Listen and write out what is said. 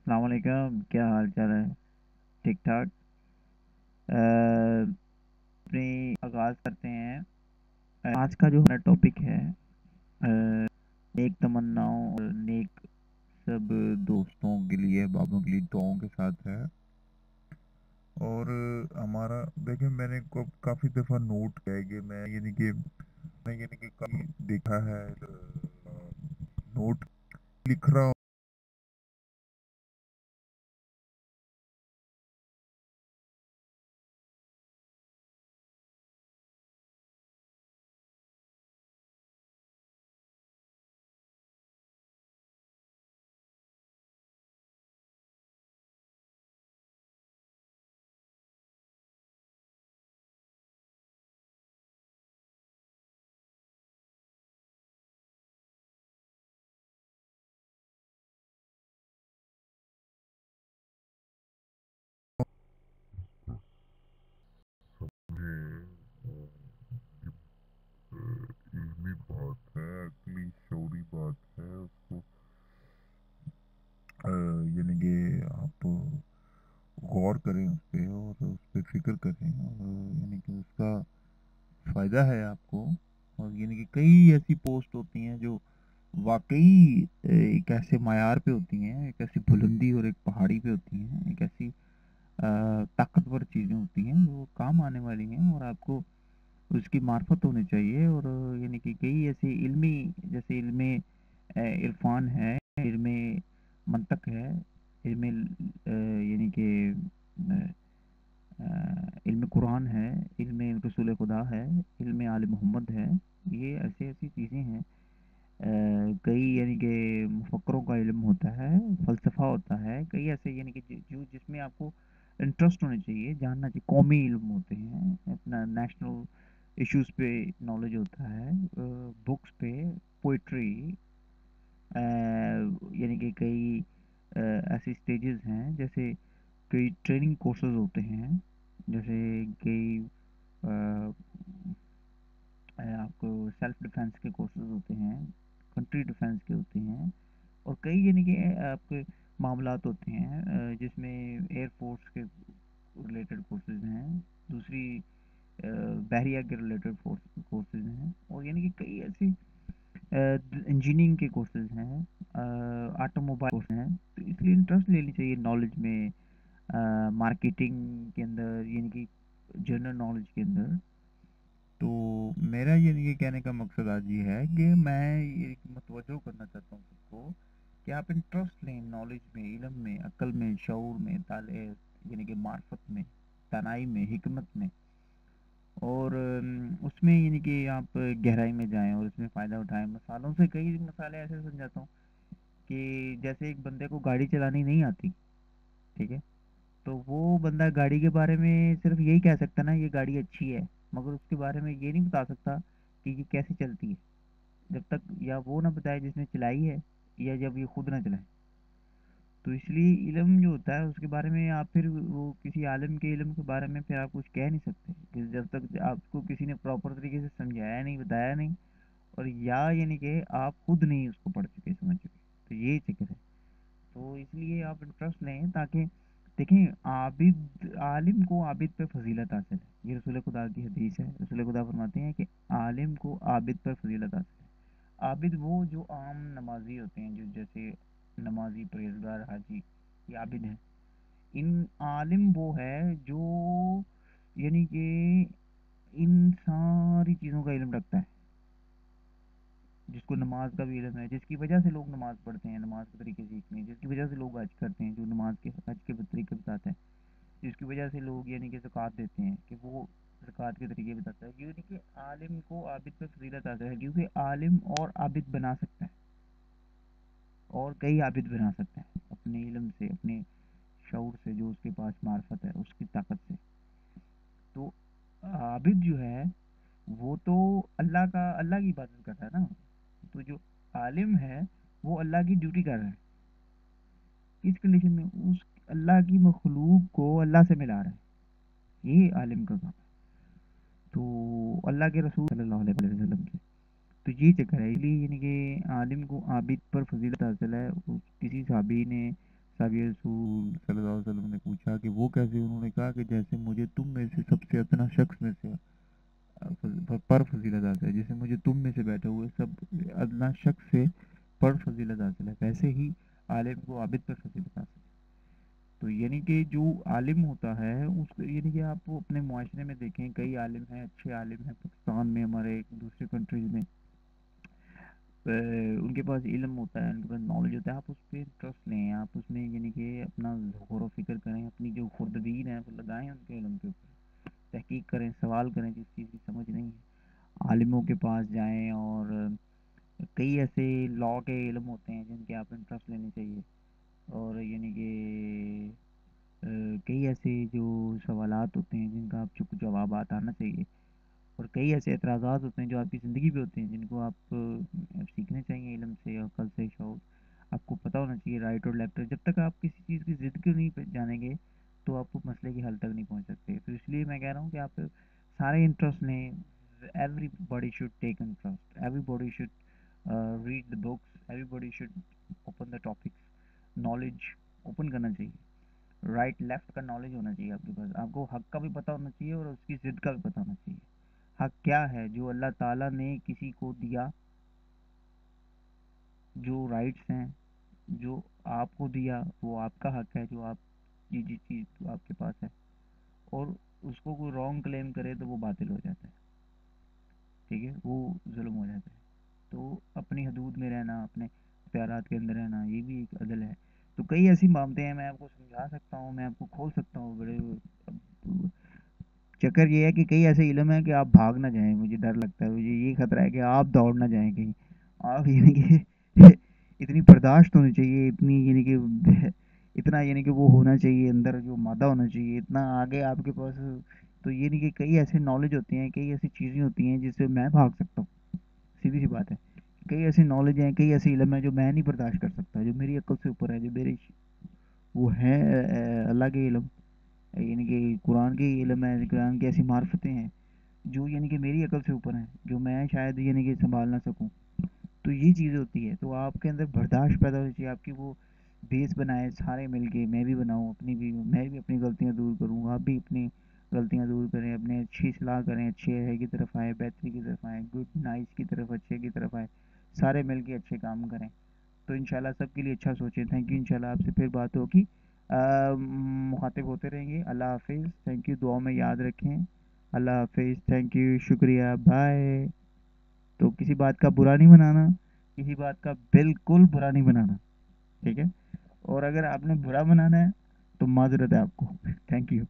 अस्सलाम वालेकुम, क्या हाल चाल है? ठीक ठाक। अपनी आगाज़ करते हैं। आज का जो हमारा टॉपिक है नेक तमन्नाओं और नेक सब दोस्तों के लिए, बाबों के लिए दुआओं के साथ है। और हमारा देखिए, मैंने काफ़ी दफ़ा नोट किया है कि मैं काफ़ी देखा है, नोट लिख रहा हूँ। इल्मी बात है, अगली शौरी बात है, उसको यानी कि आप गौर करें उस पे और उस पे फिक्र करें, और यानी कि उसका फ़ायदा है आपको। और यानी कि कई ऐसी पोस्ट होती हैं जो वाकई एक ऐसे मायार पे होती हैं, एक ऐसी बुलंदी और एक पहाड़ी पे होती हैं, एक ऐसी ताकतवर चीज़ें होती हैं जो काम आने वाली हैं, और आपको उसकी मार्फत होनी चाहिए। और यानी कि कई ऐसे इल्मी, जैसे इल्मे इरफान है, इल्मे मंतक है, इल्मे यानी कि इल्म कुरान है, इल्म रसूल खुदा है, इल्म आल मोहम्मद है। ये ऐसी ऐसी चीज़ें हैं। कई यानी कि मुफक्करों का इल्म होता है, फ़लसफ़ा होता है, कई ऐसे यानी कि जो जिसमें आपको इंटरेस्ट होना चाहिए, जानना चाहिए। कौमी इल्म होते हैं, अपना नेशनल इश्यूज़ पे नॉलेज होता है, बुक्स पे, पोइट्री, यानी कि कई ऐसी स्टेजेस हैं, जैसे कई ट्रेनिंग कोर्सेज होते हैं, जैसे कई आपको सेल्फ डिफेंस के कोर्सेज होते हैं, कंट्री डिफेंस के होते हैं, और कई यानी कि आपके मामलात होते हैं जिसमें एयर फोर्स के रिलेटेड कोर्सेज हैं, दूसरी बहरिया के रिलेटेड कोर्सेज हैं, और यानी कि कई ऐसी इंजीनियरिंग के कोर्सेज हैं, ऑटोमोबाइल कोर्स हैं। तो इसलिए इंटरेस्ट लेनी चाहिए नॉलेज में, मार्केटिंग के अंदर, यानी कि जनरल नॉलेज के अंदर। तो मेरा ये कहने का मकसद आज ये है कि मैं ये मतवज्जो करना चाहता हूँ सबको कि आप इंटरेस्ट लें नॉलेज में, इल्म में, अक्ल में, शऊर में, ताले यानी कि मार्फत में, तनाई में, हिकमत में, और उसमें यानी कि आप गहराई में जाएं और उसमें फ़ायदा उठाएं। मसालों से कई मसाले ऐसे समझाता हूँ कि जैसे एक बंदे को गाड़ी चलानी नहीं आती, ठीक है, तो वो बंदा गाड़ी के बारे में सिर्फ यही कह सकता ना, ये गाड़ी अच्छी है, मगर उसके बारे में ये नहीं बता सकता कि ये कैसे चलती है, जब तक या वो ना बताए जिसने चलाई है, या जब ये खुद ना चलाए। तो इसलिए इल्म जो होता है उसके बारे में आप फिर वो किसी आलिम के इल्म के बारे में फिर आप कुछ कह नहीं सकते कि जब तक आपको किसी ने प्रॉपर तरीके से समझाया नहीं, बताया नहीं, और या यानी कि आप खुद नहीं उसको पढ़ चुके, समझ चुके। तो यही चक्कर है। तो इसलिए आप इंटरेस्ट लें, ताकि देखें, आबिद आलिम को आबिद पे फजीलत हासिल है। ये रसूल खुदा की हदीस है। रसूल खुदा फरमाते हैं कि आलिम को आबिद पर फजीलत हासिल है। आबिद वो जो आम नमाजी होते हैं, जो जैसे नमाजी, परहेजगार, हाजी, ये आबिद हैं। इन आलिम वो है जो यानी कि इन सारी चीज़ों का इल्म रखता है, जिसको नमाज का भी इल्म है, जिसकी वजह से लोग नमाज पढ़ते हैं, नमाज के तरीके सीखते हैं, जिसकी वजह से लोग हज करते हैं, जो नमाज के हज के तरीके बताता है, जिसकी वजह से लोग यानी कि ज़कात देते हैं, कि वो ज़कात के तरीके बताता है। यानी कि आलिम को आबिद पर फजीलत आता है, क्योंकि आलिम और आबिद बना सकता है, और कई आबिद बना सकता है अपने इल्म से, अपने शऊर से, जो उसके पास मार्फत है, उसकी ताकत से। तो आबिद जो है वो तो अल्लाह की इबादत कर रहा है ना। तो जो आलिम है वो अल्लाह की ड्यूटी कर रहा है, इस कंडीशन में उस अल्लाह की मखलूक को अल्लाह से मिला रहा है, ये आलिम का काम है। तो अल्लाह के रसूल सल्लल्लाहु अलैहि वसल्लम के, तो ये चक्कर है। इसलिए यानी कि आलिम को आबिद पर फजीलत हासिल है। किसी साहबी ने साबिया रसूल सल्लल्लाहु अलैहि वसल्लम ने पूछा कि वो कैसे, उन्होंने कहा कि जैसे मुझे तुम में से सबसे अदना शख्स में से पर फजीलत हासिल है, जैसे मुझे तुम में से बैठे हुए सब अदना शख्स से पर फजीलत हासिल है, वैसे ही आलिम को आबिद पर फजीलत हासिल है। तो यानी कि जो आलिम होता है उस यानी कि आप अपने मुआशरे में देखें, कई आलिम हैं, अच्छे आलिम हैं पाकिस्तान में, हमारे दूसरे कंट्रीज में, उनके पास इल्म होता है, उनके पास नॉलेज होता है, आप उस पर इंटरेस्ट लें, आप उसमें यानी कि अपना गौर व फिक्र करें, अपनी जो खुर्दबीन है वो लगाएं उनके इल्म के ऊपर, तहकीक करें, सवाल करें, जिस चीज़ की समझ नहीं है आलिमों के पास जाएं। और कई ऐसे लॉ के इल्म होते हैं जिनके आप इंटरेस्ट लेने चाहिए, और यानी कि कई ऐसे जो सवालात होते हैं जिनका आपको जवाब आना चाहिए, और कई ऐसे एतराज़ात होते हैं जो आपकी ज़िंदगी पे होते हैं जिनको आप सीखने चाहिए इल्म से, अक़ल से, शौक़। आपको पता होना चाहिए राइट और लेफ्ट। जब तक आप किसी चीज़ की ज़िद क्यों नहीं जानेंगे तो आप उस मसले के हल तक नहीं पहुंच सकते। तो इसलिए मैं कह रहा हूँ कि आप सारे इंटरेस्ट लें। Everybody should take interest, everybody should read the books, everybody should open the topics. Knowledge open करना चाहिए, राइट लेफ्ट का नॉलेज होना चाहिए आपके पास, आपको हक का भी पता होना चाहिए और उसकी ज़िद का भी पता होना चाहिए। हक क्या है जो अल्लाह ताला ने किसी को दिया, जो राइट्स हैं जो आपको दिया वो आपका हक है, जो आप ये जिस चीज़ आपके पास है, और उसको कोई रॉन्ग क्लेम करे तो वो बातिल हो जाता है, ठीक है, वो जुल्म हो जाता है। तो अपनी हदूद में रहना, अपने प्यारात के अंदर रहना, ये भी एक अदल है। तो कई ऐसी बातें हैं, मैं आपको समझा सकता हूँ, मैं आपको खोल सकता हूँ बड़े। अब चक्कर ये है कि कई ऐसे इल्म है कि आप भाग ना जाएं, मुझे डर लगता है, मुझे ये खतरा है कि आप दौड़ ना जाएं कहीं। आप यानी कि इतनी बर्दाश्त होनी चाहिए, इतनी यानी कि इतना यानी कि वो होना चाहिए अंदर, जो मादा होना चाहिए इतना आगे आपके पास। तो ये नहीं कि कई ऐसे नॉलेज होती हैं, कई ऐसी चीज़ें होती हैं जिससे मैं भाग सकता हूँ, सीधी सी बात है। कई ऐसी नॉलेज हैं, कई ऐसी इल्म है जो मैं नहीं बर्दाश्त कर सकता, जो मेरी अक्ल से ऊपर है, जो मेरे वो है अल्लाह के इल्म, यानी कि कुरान की इल्म है, कुरान की ऐसी मार्फतें हैं जो यानी कि मेरी अकल से ऊपर हैं, जो मैं शायद यानी कि संभाल ना सकूं। तो ये चीज़ें होती है, तो आपके अंदर बर्दाश्त पैदा होनी चाहिए, आपकी वो बेस बनाए सारे मिलके, मैं भी बनाऊं अपनी भी, मैं भी अपनी गलतियां दूर करूं, आप भी अपनी गलतियां दूर करें, अपने अच्छी सलाह करें, अच्छे है की तरफ आए, बेहतरी की तरफ आए, गुड नाइस की तरफ, अच्छे की तरफ आए, सारे मिलके अच्छे काम करें। तो इंशाल्लाह सबके लिए अच्छा सोचें। थैंक यू, इंशाल्लाह आपसे फिर बात होगी, मुखातिब होते रहेंगे। अल्लाह हाफिज़, थैंक यू, दुआ में याद रखें। अल्लाह हाफिज़, थैंक यू, शुक्रिया, बाय। तो किसी बात का बुरा नहीं बनाना, किसी बात का बिल्कुल बुरा नहीं बनाना, ठीक है। और अगर आपने बुरा बनाना है तो माजरत है आपको। Thank you.